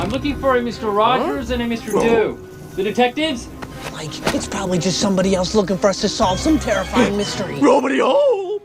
I'm looking for a Mr. Rogers and a Mr. Doo. The detectives? Like, it's probably just somebody else looking for us to solve some terrifying mystery. Nobody home!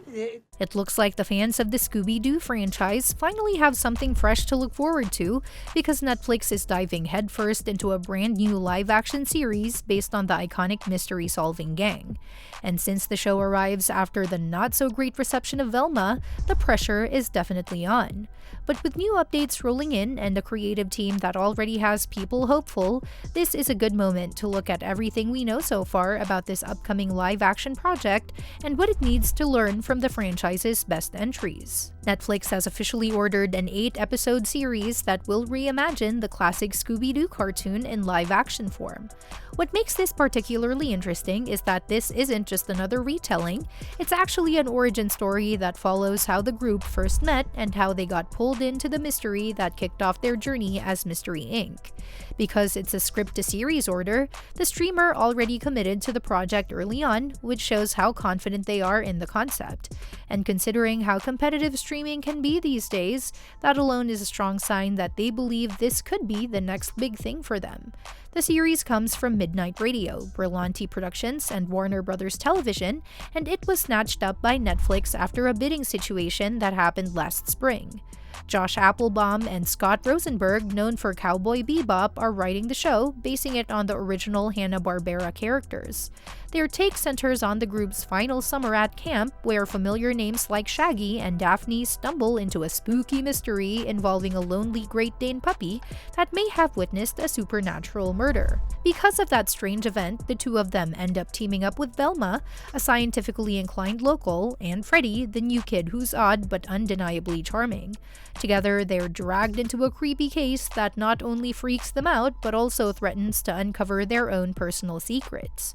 It looks like the fans of the Scooby-Doo franchise finally have something fresh to look forward to because Netflix is diving headfirst into a brand new live-action series based on the iconic mystery-solving gang. And since the show arrives after the not-so-great reception of Velma, the pressure is definitely on. But with new updates rolling in and a creative team that already has people hopeful, this is a good moment to look at everything we know so far about this upcoming live-action project and what it needs to learn from the franchise's best entries. Netflix has officially ordered an 8-episode series that will reimagine the classic Scooby-Doo cartoon in live-action form. What makes this particularly interesting is that this isn't just another retelling, it's actually an origin story that follows how the group first met and how they got pulled into the mystery that kicked off their journey as Mystery Inc. Because it's a script-to-series order, the streamer already committed to the project early on, which shows how confident they are in the concept. And considering how competitive streaming can be these days, that alone is a strong sign that they believe this could be the next big thing for them. The series comes from Midnight Radio, Berlanti Productions, and Warner Bros. Television, and it was snatched up by Netflix after a bidding situation that happened last spring. Josh Applebaum and Scott Rosenberg, known for Cowboy Bebop, are writing the show, basing it on the original Hanna-Barbera characters. Their take centers on the group's final summer at camp, where familiar names like Shaggy and Daphne stumble into a spooky mystery involving a lonely Great Dane puppy that may have witnessed a supernatural murder. Because of that strange event, the two of them end up teaming up with Velma, a scientifically inclined local, and Freddy, the new kid who's odd but undeniably charming. Together, they're dragged into a creepy case that not only freaks them out, but also threatens to uncover their own personal secrets.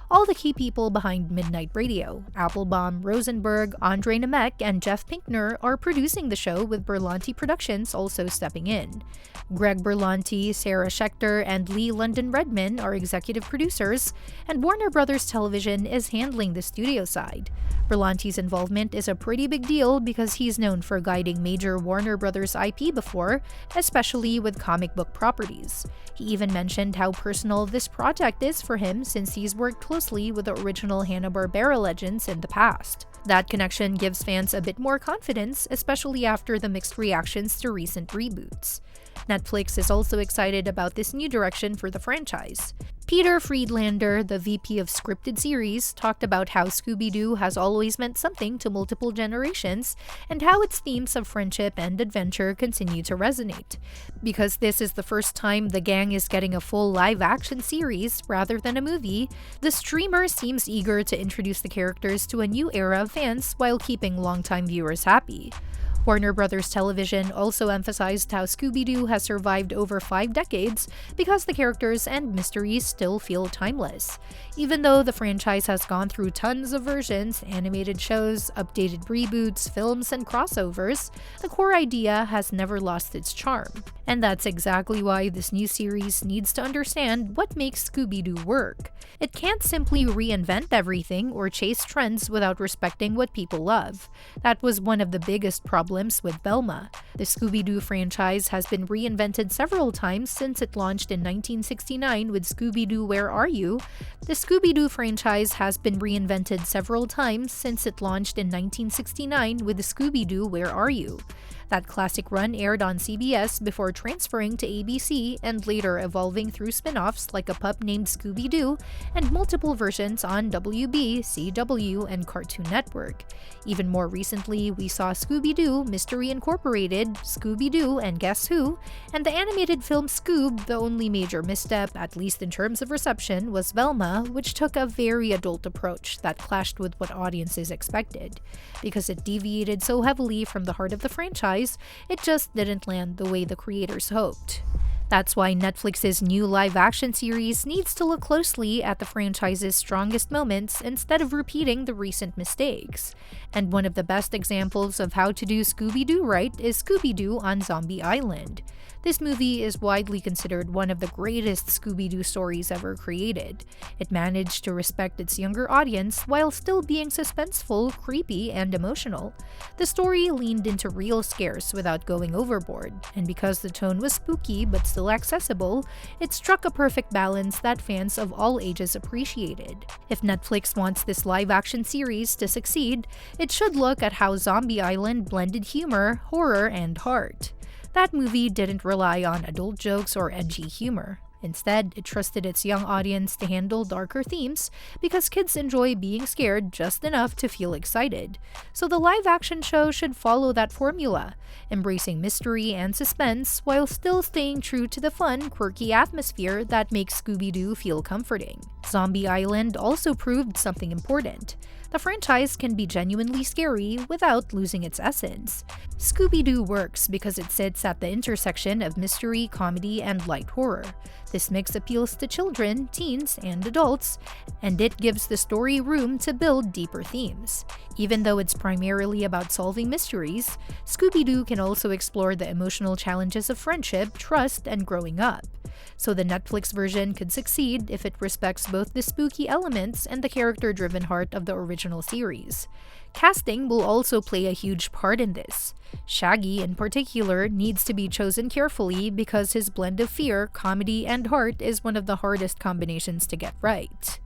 All the key people behind Midnight Radio, Applebaum, Rosenberg, Andre Nemec, and Jeff Pinkner, are producing the show, with Berlanti Productions also stepping in. Greg Berlanti, Sarah Schechter, and Lee London Redman are executive producers, and Warner Bros. Television is handling the studio side. Berlanti's involvement is a pretty big deal because he's known for guiding major Warner Bros. IP before, especially with comic book properties. He even mentioned how personal this project is for him since he's worked closely with the original Hanna-Barbera legends in the past. That connection gives fans a bit more confidence, especially after the mixed reactions to recent reboots. Netflix is also excited about this new direction for the franchise. Peter Friedlander, the VP of Scripted Series, talked about how Scooby-Doo has always meant something to multiple generations and how its themes of friendship and adventure continue to resonate. Because this is the first time the gang is getting a full live-action series rather than a movie, the streamer seems eager to introduce the characters to a new era of fans while keeping longtime viewers happy. Warner Bros. Television also emphasized how Scooby-Doo has survived over 5 decades because the characters and mysteries still feel timeless. Even though the franchise has gone through tons of versions, animated shows, updated reboots, films, and crossovers, the core idea has never lost its charm. And that's exactly why this new series needs to understand what makes Scooby-Doo work. It can't simply reinvent everything or chase trends without respecting what people love. That was one of the biggest problems with Velma. The Scooby-Doo franchise has been reinvented several times since it launched in 1969 with Scooby-Doo Where Are You? The Scooby-Doo franchise has been reinvented several times since it launched in 1969 with Scooby-Doo Where Are You? That classic run aired on CBS before transferring to ABC and later evolving through spin-offs like A Pup Named Scooby-Doo and multiple versions on WB, CW, and Cartoon Network. Even more recently, we saw Scooby-Doo, Mystery Incorporated, Scooby-Doo and Guess Who, and the animated film Scoob. The only major misstep, at least in terms of reception, was Velma, which took a very adult approach that clashed with what audiences expected. Because it deviated so heavily from the heart of the franchise, it just didn't land the way the creators hoped. That's why Netflix's new live-action series needs to look closely at the franchise's strongest moments instead of repeating the recent mistakes. And one of the best examples of how to do Scooby-Doo right is Scooby-Doo on Zombie Island. This movie is widely considered one of the greatest Scooby-Doo stories ever created. It managed to respect its younger audience while still being suspenseful, creepy, and emotional. The story leaned into real scares without going overboard, and because the tone was spooky but still still accessible, it struck a perfect balance that fans of all ages appreciated. If Netflix wants this live-action series to succeed, it should look at how Zombie Island blended humor, horror, and heart. That movie didn't rely on adult jokes or edgy humor. Instead, it trusted its young audience to handle darker themes because kids enjoy being scared just enough to feel excited. So the live-action show should follow that formula, embracing mystery and suspense while still staying true to the fun, quirky atmosphere that makes Scooby-Doo feel comforting. Zombie Island also proved something important. The franchise can be genuinely scary without losing its essence. Scooby-Doo works because it sits at the intersection of mystery, comedy, and light horror. This mix appeals to children, teens, and adults, and it gives the story room to build deeper themes. Even though it's primarily about solving mysteries, Scooby-Doo can also explore the emotional challenges of friendship, trust, and growing up. So the Netflix version could succeed if it respects both the spooky elements and the character-driven heart of the original series. Casting will also play a huge part in this. Shaggy, in particular, needs to be chosen carefully because his blend of fear, comedy, and heart is one of the hardest combinations to get right.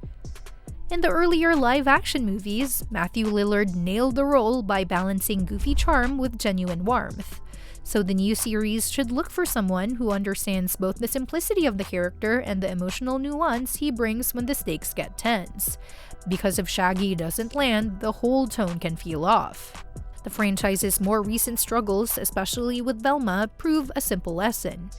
In the earlier live-action movies, Matthew Lillard nailed the role by balancing goofy charm with genuine warmth. So the new series should look for someone who understands both the simplicity of the character and the emotional nuance he brings when the stakes get tense. Because if Shaggy doesn't land, the whole tone can feel off. The franchise's more recent struggles, especially with Velma, prove a simple lesson.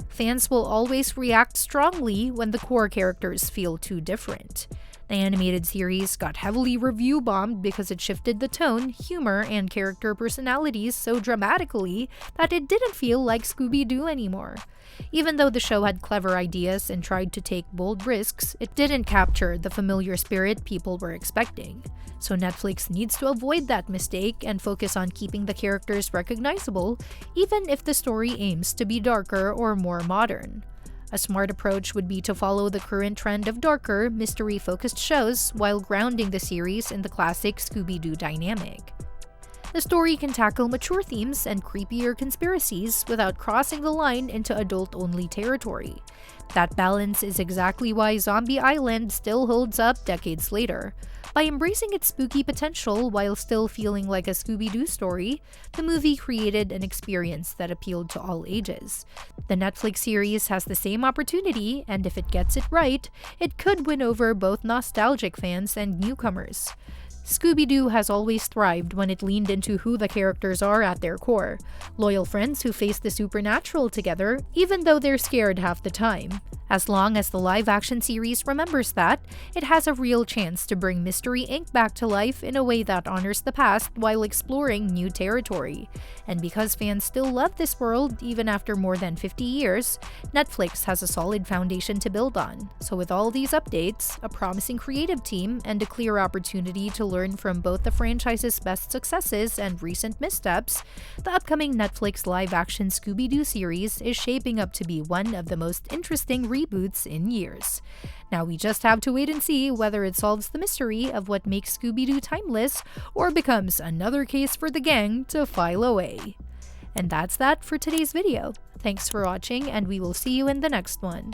Fans will always react strongly when the core characters feel too different. The animated series got heavily review-bombed because it shifted the tone, humor, and character personalities so dramatically that it didn't feel like Scooby-Doo anymore. Even though the show had clever ideas and tried to take bold risks, it didn't capture the familiar spirit people were expecting. So Netflix needs to avoid that mistake and focus on keeping the characters recognizable, even if the story aims to be darker or more modern. A smart approach would be to follow the current trend of darker, mystery-focused shows while grounding the series in the classic Scooby-Doo dynamic. The story can tackle mature themes and creepier conspiracies without crossing the line into adult-only territory. That balance is exactly why Zombie Island still holds up decades later. By embracing its spooky potential while still feeling like a Scooby-Doo story, the movie created an experience that appealed to all ages. The Netflix series has the same opportunity, and if it gets it right, it could win over both nostalgic fans and newcomers. Scooby-Doo has always thrived when it leaned into who the characters are at their core, loyal friends who face the supernatural together, even though they're scared half the time. As long as the live-action series remembers that, it has a real chance to bring Mystery Inc. back to life in a way that honors the past while exploring new territory. And because fans still love this world even after more than 50 years, Netflix has a solid foundation to build on. So with all these updates, a promising creative team, and a clear opportunity to learn from both the franchise's best successes and recent missteps, the upcoming Netflix live-action Scooby-Doo series is shaping up to be one of the most interesting reboots in years. Now we just have to wait and see whether it solves the mystery of what makes Scooby-Doo timeless or becomes another case for the gang to file away. And that's that for today's video. Thanks for watching, and we will see you in the next one.